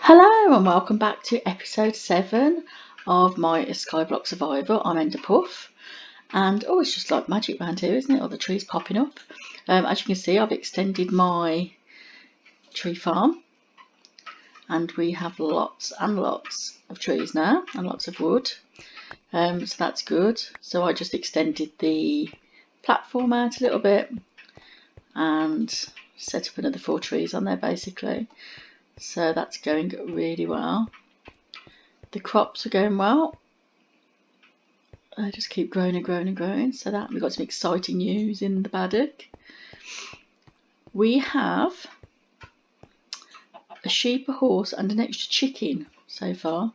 Hello and welcome back to episode 7 of my Skyblock Survival. I'm Ender Puff, and it's just like magic around here, isn't it? All the trees popping up. As you can see, I've extended my tree farm and we have lots and lots of trees now and lots of wood, so that's good. So I just extended the platform out a little bit and set up another 4 trees on there basically. So that's going really well. The crops are going well. They just keep growing and growing and growing. So that we've got some exciting news in the paddock. We have a sheep, a horse and an extra chicken so far,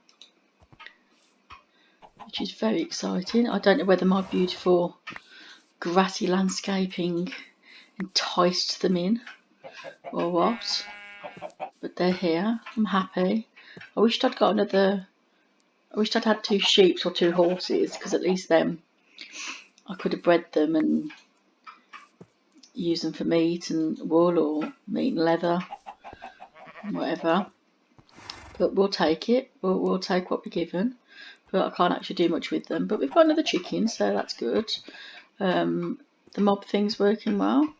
which is very exciting. I don't know whether my beautiful grassy landscaping enticed them in or what, but they're here. I'm happy. I wished I'd had 2 sheep or 2 horses, because at least then I could have bred them and used them for meat and wool or meat and leather, whatever. But we'll take it. We'll take what we're given. But I can't actually do much with them. But we've got another chicken, so that's good. The mob thing's working well.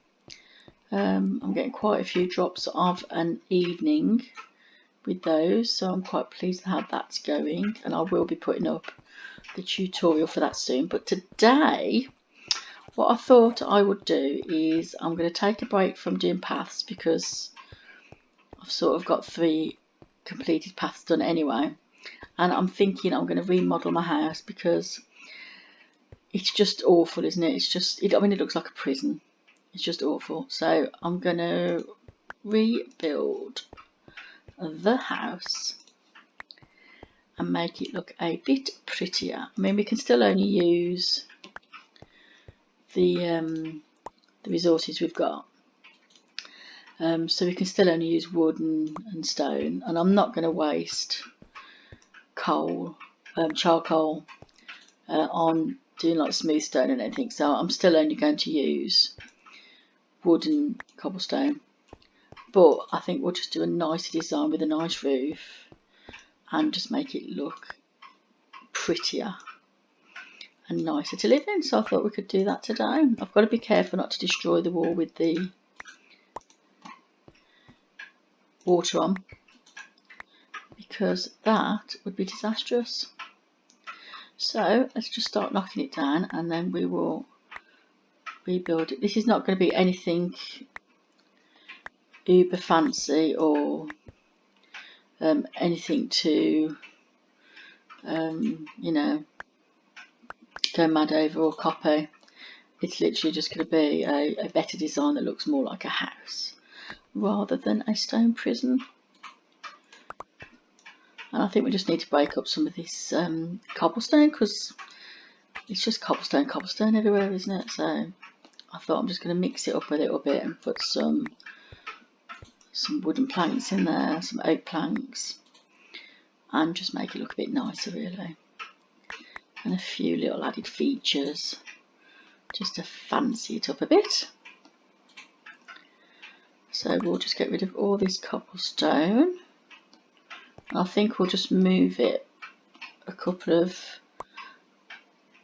I'm getting quite a few drops of an evening with those, so I'm quite pleased how that's going, and I will be putting up the tutorial for that soon. But today what I thought I would do is I'm going to take a break from doing paths, because I've sort of got 3 completed paths done anyway, and I'm thinking I'm going to remodel my house because it's just awful, isn't it? I mean, it looks like a prison. It's just awful. So I'm going to rebuild the house and make it look a bit prettier. I mean, we can still only use the resources we've got, so we can still only use wood and stone, and I'm not going to waste charcoal on doing like smooth stone and anything, so I'm still only going to use wood and cobblestone. But I think we'll just do a nicer design with a nice roof and just make it look prettier and nicer to live in. So I thought we could do that today. I've got to be careful not to destroy the wall with the water on, because that would be disastrous. So let's just start knocking it down and then we will rebuild it. This is not going to be anything uber fancy or anything to you know, go mad over or copy. It's literally just going to be a better design that looks more like a house rather than a stone prison. And I think we just need to break up some of this cobblestone, because it's just cobblestone everywhere, isn't it? So I thought I'm just going to mix it up a little bit and put some wooden planks in there, some oak planks, and just make it look a bit nicer really, and a few little added features just to fancy it up a bit. So we'll just get rid of all this cobblestone. I think we'll just move it a couple of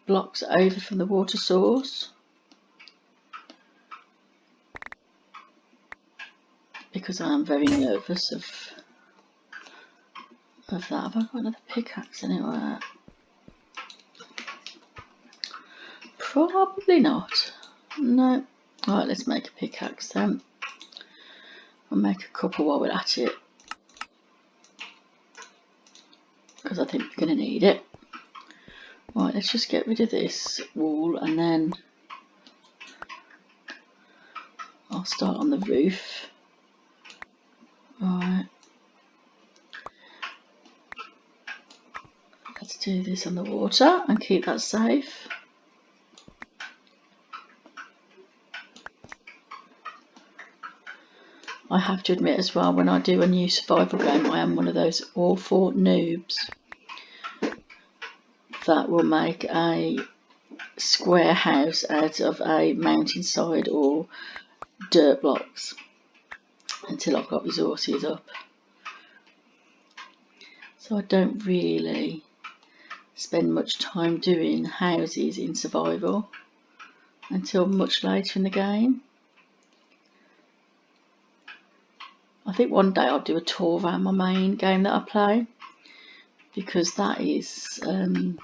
blocks over from the water source, because I am very nervous of that. Have I got another pickaxe anywhere? Probably not. No. Alright, let's make a pickaxe then. I'll make a couple while we're at it, because I think we're going to need it. Right, let's just get rid of this wall and then I'll start on the roof. Alright. Let's do this on the water and keep that safe. I have to admit as well, when I do a new survival game, I am one of those awful noobs that will make a square house out of a mountainside or dirt blocks until I've got resources up. So I don't really spend much time doing houses in survival until much later in the game. I think one day I'll do a tour around my main game that I play, because that is, I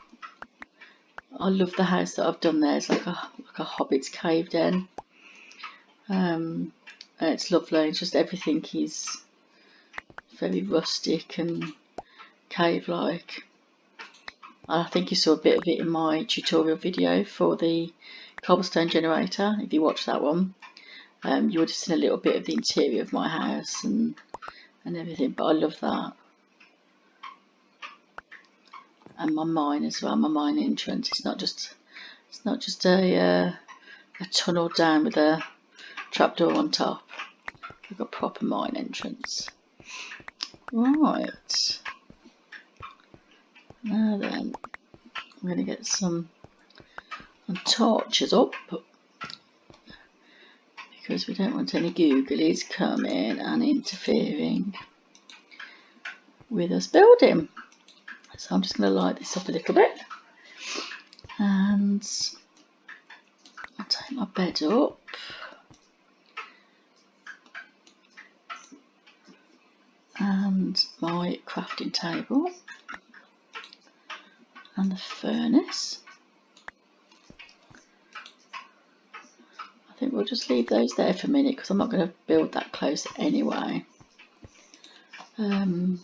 love the house that I've done there. It's like a hobbit's cave den. It's lovely. It's just everything is very rustic and cave-like. I think you saw a bit of it in my tutorial video for the cobblestone generator. If you watched that one, you would have seen a little bit of the interior of my house and everything. But I love that, and my mine as well. My mine entrance. It's not just a tunnel down with a trapdoor on top. We've got proper mine entrance. Right. Now then, I'm going to get some torches up, because we don't want any googlies coming and interfering with us building. So I'm just going to light this up a little bit, and I'll take my bed up. And my crafting table and the furnace. I think we'll just leave those there for a minute, because I'm not going to build that close anyway. I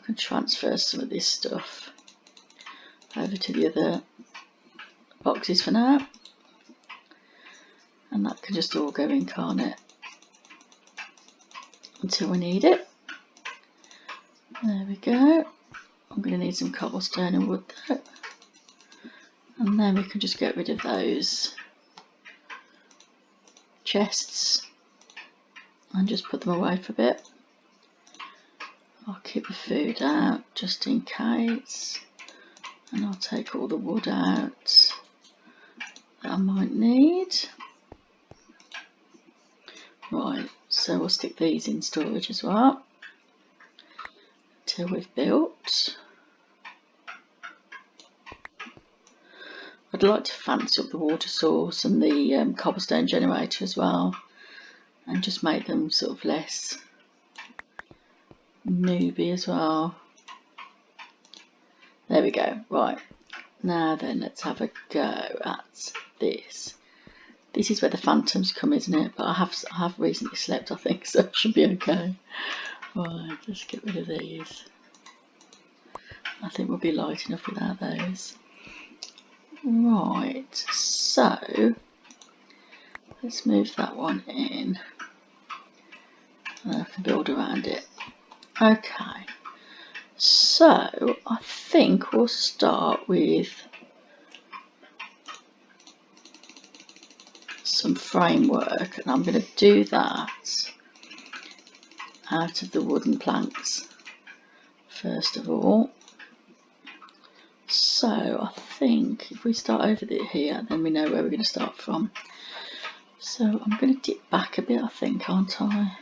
can transfer some of this stuff over to the other boxes for now, and that can just all go in, can't it, until we need it. There we go. I'm going to need some cobblestone and wood though, and then we can just get rid of those chests and just put them away for a bit. I'll keep the food out just in case, and I'll take all the wood out that I might need. Right, so we'll stick these in storage as well until we've built. I'd like to fancy up the water source and the cobblestone generator as well, and just make them sort of less newbie as well. There we go. Right, now then, let's have a go at this. This is where the phantoms come, isn't it? But I have recently slept, I think, so it should be okay. Right, let's get rid of these. I think we'll be light enough without those. Right, so let's move that one in, and I can build around it. Okay, so I think we'll start with some framework, and I'm going to do that out of the wooden planks first of all. So I think if we start over here, then we know where we're going to start from. So I'm going to dip back a bit, I think, aren't I?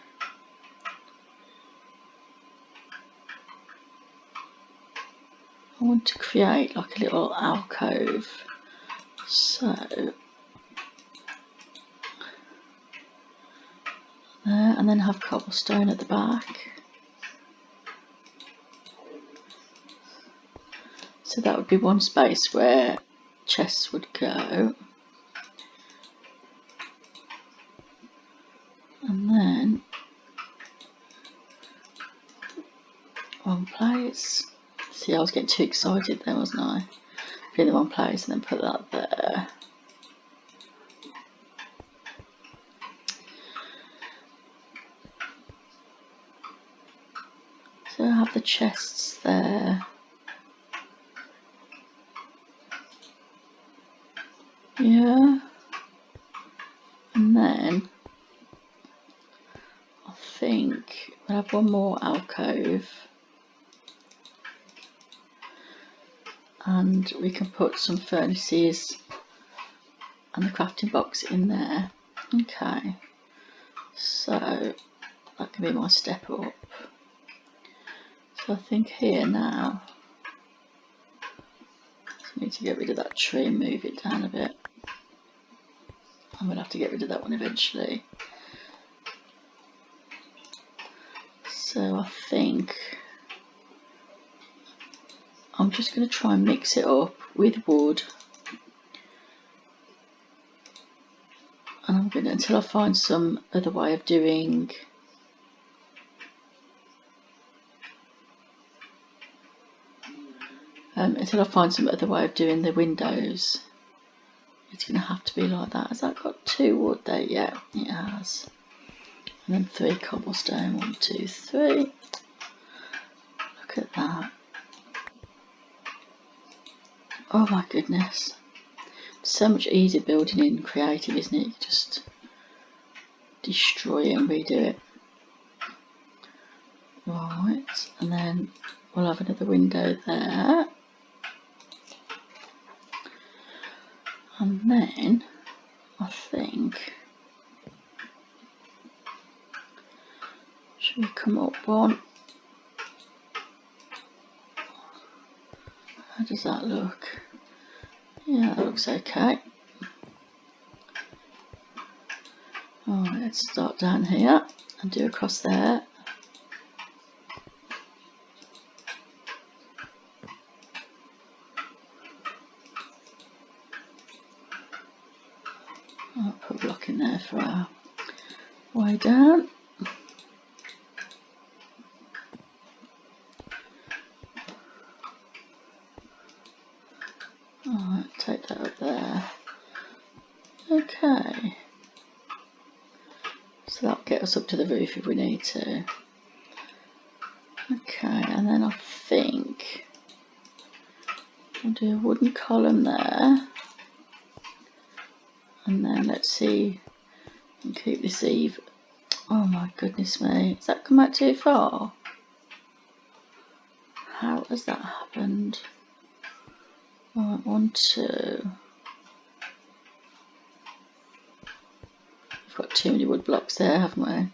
I want to create like a little alcove. So there, and then have cobblestone at the back. So that would be one space where chests would go. And then one place. See, I was getting too excited there, wasn't I? Put in the one place and then put that there. So I have the chests there. Yeah. And then I think we'll have one more alcove. And we can put some furnaces and the crafting box in there. Okay. So that can be my step up. So I think here now, I need to get rid of that tree and move it down a bit. I'm going to have to get rid of that one eventually. So I think I'm just going to try and mix it up with wood. And I'm going to, until I find some other way of doing the windows. It's going to have to be like that. Has that got 2 wood there? Yeah, it has. And then 3 cobblestone. 1, 2, 3. Look at that. Oh my goodness. It's so much easier building in creative, isn't it? You just destroy it and redo it. Right, and then we'll have another window there. And then I think, should we come up one? How does that look? Yeah, that looks okay. Alright, let's start down here and do across there. I'll put a block in there for our way down. Alright, take that up there. Okay. So that'll get us up to the roof if we need to. Okay, and then I think I'll do a wooden column there. And then let's see, and keep this even. Oh my goodness me, has that come out too far? How has that happened? Right, 1, 2. We've got too many wood blocks there, haven't we?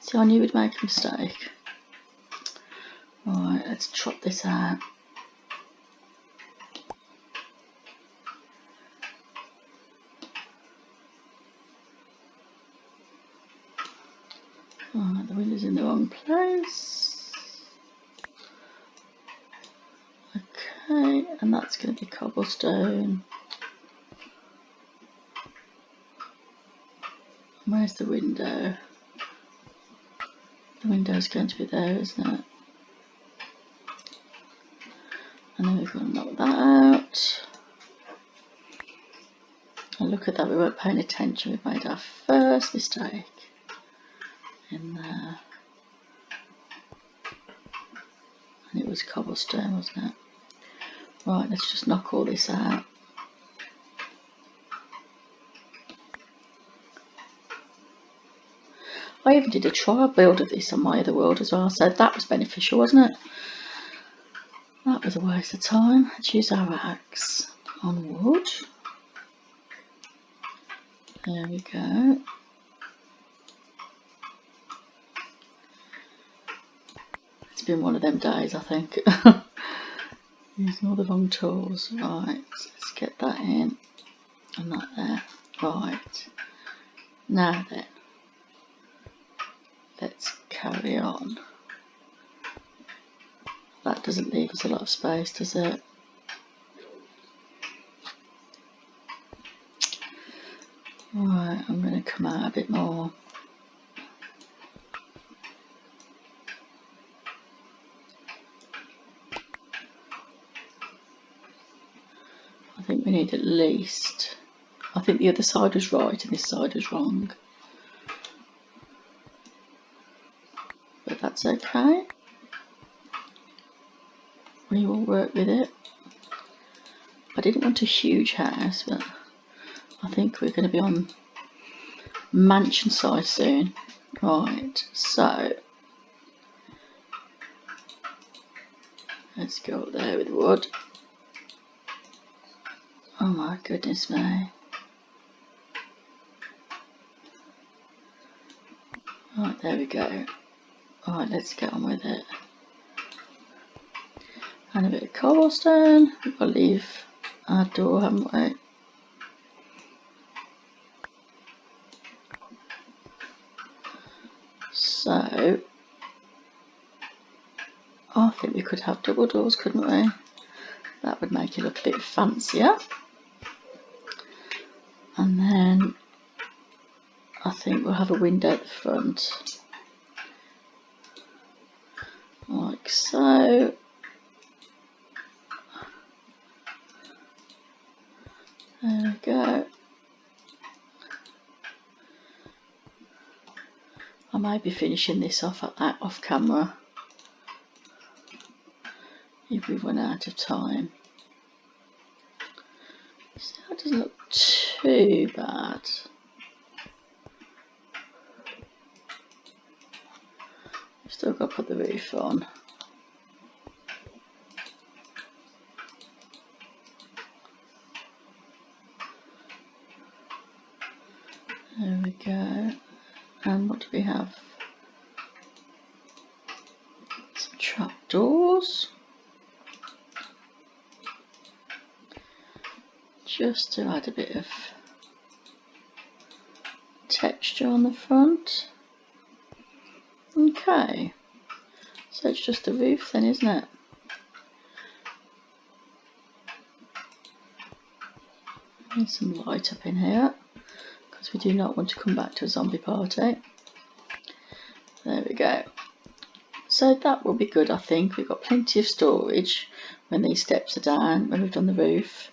See, I knew we'd make a mistake. Right, let's chop this out. Right, the window's in the wrong place. Okay, and that's going to be cobblestone. Where's the window? The window's going to be there, isn't it? And then we've got to knock that out. And look at that, we weren't paying attention. We've made our first mistake in there. And it was cobblestone, wasn't it? Right, let's just knock all this out. I even did a trial build of this on my other world as well, so that was beneficial, wasn't it? That was a waste of time. Let's use our axe on wood. There we go. It's been one of them days, I think. Using all the wrong tools. Right, let's get that in and that there. Right, now then, let's carry on. That doesn't leave us a lot of space, does it? Right, I'm going to come out a bit more. I think we need at least, I think the other side was right and this side was wrong. But that's okay. We will work with it. I didn't want a huge house, but I think we're going to be on mansion size soon. Right, so let's go up there with wood. Oh my goodness me. Right, there we go. Alright, let's get on with it. And a bit of cobblestone. We've got to leave our door, haven't we? So I think we could have double doors, couldn't we? That would make it look a bit fancier. And then I think we'll have a window at the front, like so. There we go. I may be finishing this off camera if we run out of time. So that doesn't look too bad. Still got to put the roof on. There we go. And what do we have? Some trapdoors. Just to add a bit of texture on the front. Okay. So it's just the roof then, isn't it? Need some light up in here, because we do not want to come back to a zombie party. There we go. So that will be good, I think. We've got plenty of storage when these steps are down, when we've done the roof.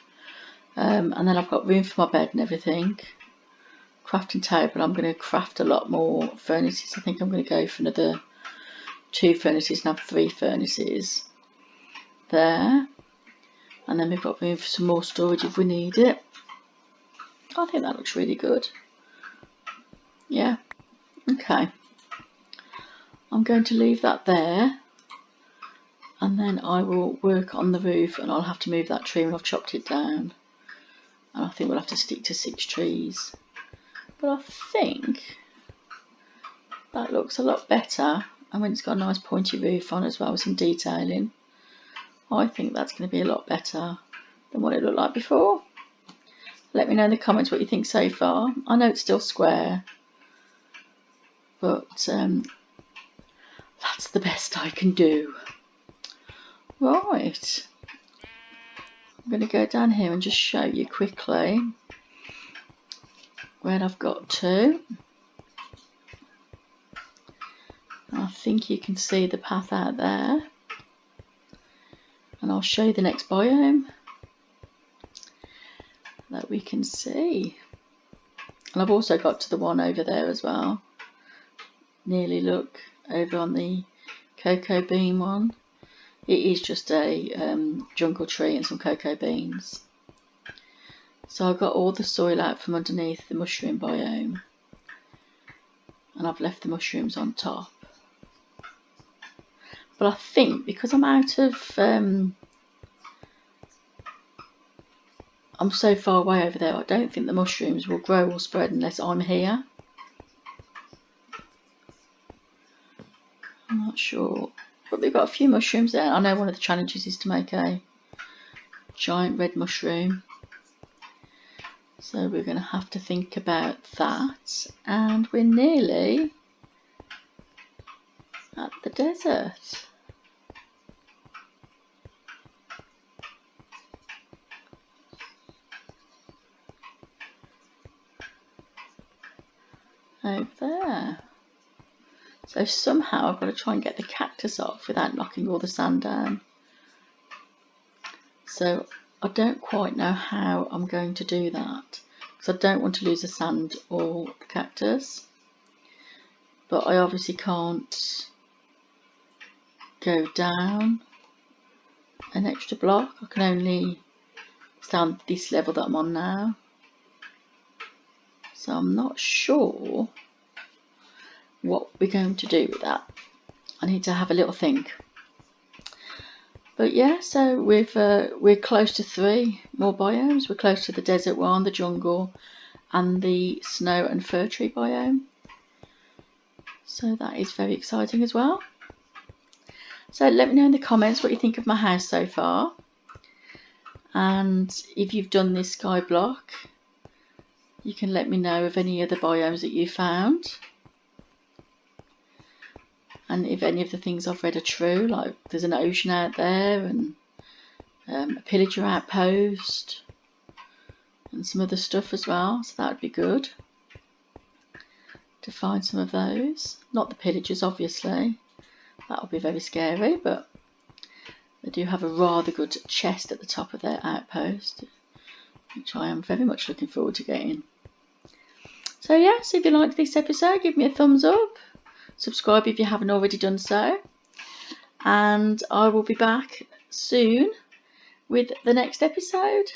And then I've got room for my bed and everything. Crafting table, I'm going to craft a lot more furnaces. I think I'm going to go for another 2 furnaces and have 3 furnaces there. And then we've got room for some more storage if we need it. I think that looks really good. Yeah, okay. I'm going to leave that there, and then I will work on the roof, and I'll have to move that tree when I've chopped it down. And I think we'll have to stick to 6 trees. But I think that looks a lot better, and when it's got a nice pointy roof on as well with some detailing, I think that's going to be a lot better than what it looked like before. Let me know in the comments what you think so far. I know it's still square, but that's the best I can do. Right, I'm going to go down here and just show you quickly where I've got to. I think you can see the path out there, and I'll show you the next biome that we can see. And I've also got to the one over there as well. Nearly look over on the cocoa bean one. It is just a jungle tree and some cocoa beans. So I've got all the soil out from underneath the mushroom biome, and I've left the mushrooms on top. But I think because I'm out of I'm so far away over there, I don't think the mushrooms will grow or spread unless I'm here. I'm not sure, but we've got a few mushrooms there. I know one of the challenges is to make a giant red mushroom, so we're going to have to think about that. And we're nearly at the desert. Over there. So somehow I've got to try and get the cactus off without knocking all the sand down. So I don't quite know how I'm going to do that, because I don't want to lose the sand or the cactus. But I obviously can't go down an extra block. I can only stand this level that I'm on now. So I'm not sure what we're going to do with that. I need to have a little think. But yeah, so we're close to 3 more biomes. We're close to the desert one, the jungle, and the snow and fir tree biome. So that is very exciting as well. So let me know in the comments what you think of my house so far, and if you've done this skyblock, you can let me know of any other biomes that you found, and if any of the things I've read are true, like there's an ocean out there and a pillager outpost and some other stuff as well, so that would be good to find some of those. Not the pillagers, obviously, that would be very scary, but they do have a rather good chest at the top of their outpost, which I am very much looking forward to getting. So yeah, so if you liked this episode, give me a thumbs up, subscribe if you haven't already done so, and I will be back soon with the next episode.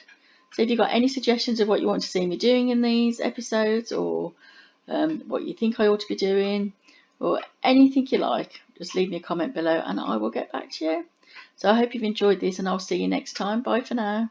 So if you've got any suggestions of what you want to see me doing in these episodes, or what you think I ought to be doing, or anything you like, just leave me a comment below and I will get back to you. So I hope you've enjoyed this, and I'll see you next time. Bye for now.